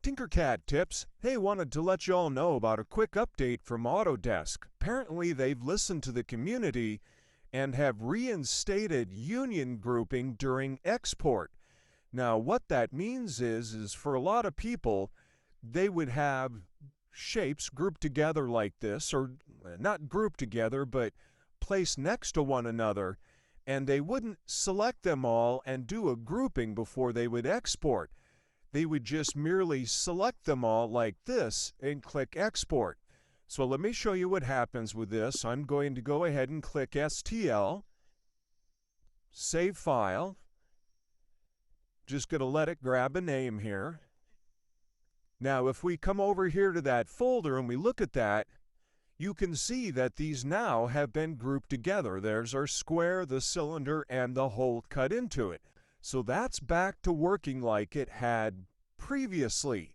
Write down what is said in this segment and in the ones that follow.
TinkerCAD tips. Hey, wanted to let you all know about a quick update from Autodesk. Apparently, they've listened to the community and have reinstated union grouping during export. Now, what that means is for a lot of people, they would have shapes grouped together like this, or not grouped together, but placed next to one another, and they wouldn't select them all and do a grouping before they would export. They would just merely select them all like this and click export. So let me show you what happens with this. I'm going to go ahead and click STL, save file. Just going to let it grab a name here. Now if we come over here to that folder and we look at that, you can see that these now have been grouped together. There's our square, the cylinder, and the hole cut into it. So that's back to working like it had previously.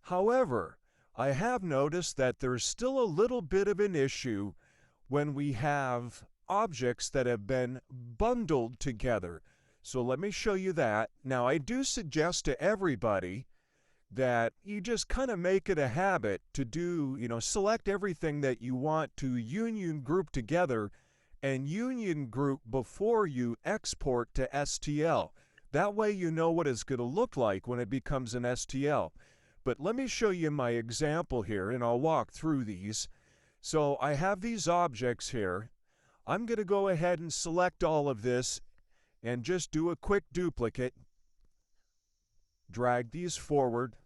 However, I have noticed that there's still a little bit of an issue when we have objects that have been bundled together. So let me show you that. Now I do suggest to everybody that you just kind of make it a habit to do, select everything that you want to union group together and union group before you export to STL. That way you know what it's going to look like when it becomes an STL. But let me show you my example here and I'll walk through these. So I have these objects here. I'm going to go ahead and select all of this and just do a quick duplicate. Drag these forward.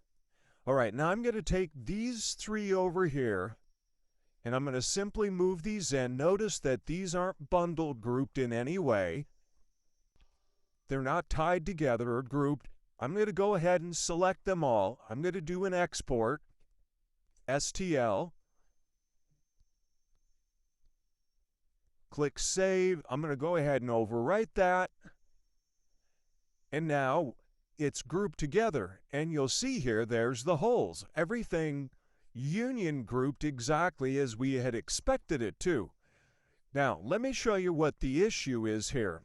All right, now I'm going to take these three over here and I'm going to simply move these in. Notice that these aren't bundled grouped in any way. They're not tied together or grouped. I'm going to go ahead and select them all. I'm going to do an export, STL. Click Save. I'm going to go ahead and overwrite that. And now it's grouped together. And you'll see here, there's the holes. Everything union grouped exactly as we had expected it to. Now, let me show you what the issue is here.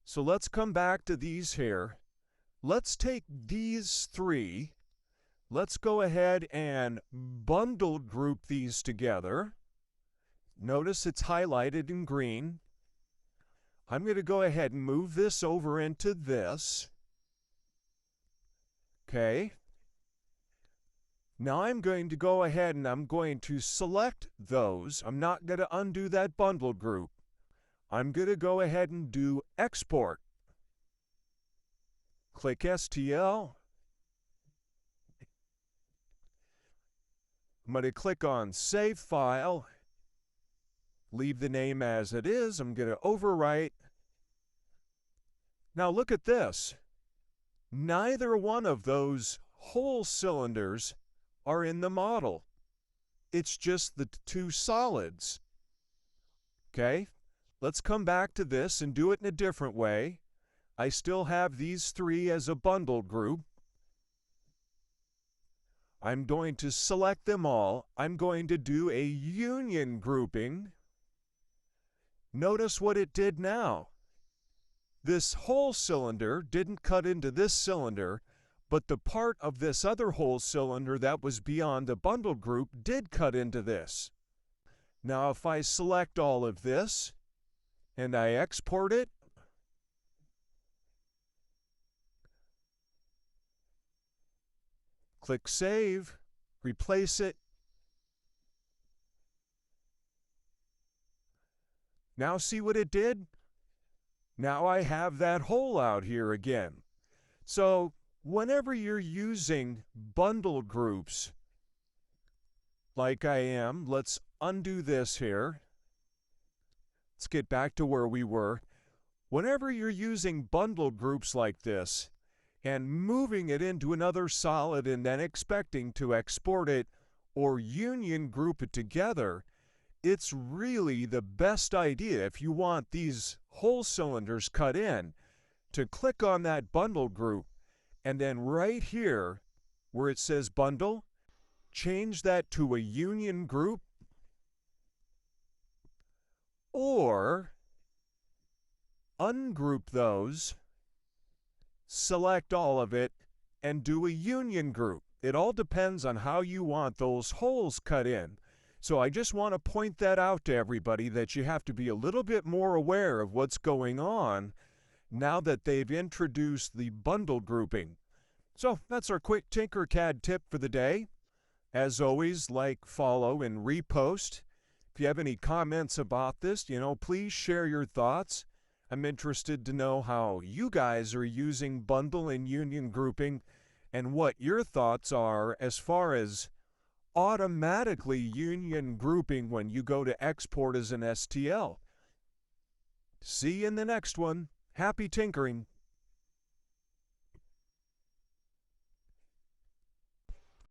So let's come back to these here. Let's take these three. Let's go ahead and bundle group these together. Notice it's highlighted in green. I'm going to go ahead and move this over into this. Okay. Now I'm going to go ahead and I'm going to select those. I'm not going to undo that bundle group. I'm going to go ahead and do export. Click STL. I'm going to click on Save File. Leave the name as it is. I'm going to overwrite. Now look at this. Neither one of those whole cylinders are in the model. It's just the two solids. Okay, let's come back to this and do it in a different way. I still have these three as a bundle group. I'm going to select them all. I'm going to do a union grouping. Notice what it did now. This whole cylinder didn't cut into this cylinder, but the part of this other whole cylinder that was beyond the bundle group did cut into this. Now if I select all of this and I export it, click Save, replace it. Now see what it did? Now I have that hole out here again. So whenever you're using bundle groups, like I am, let's undo this here. Let's get back to where we were. Whenever you're using bundle groups like this and moving it into another solid and then expecting to export it or union group it together, it's really the best idea if you want these whole cylinders cut in to click on that bundle group and then right here where it says bundle, change that to a union group or ungroup those, select all of it, and do a union group. It all depends on how you want those holes cut in. So I just want to point that out to everybody, that you have to be a little bit more aware of what's going on now that they've introduced the bundle grouping. So that's our quick TinkerCAD tip for the day. As always, like, follow, and repost. If you have any comments about this, please share your thoughts. I'm interested to know how you guys are using bundle and union grouping and what your thoughts are as far as automatically union grouping when you go to export as an STL. See you in the next one. Happy tinkering.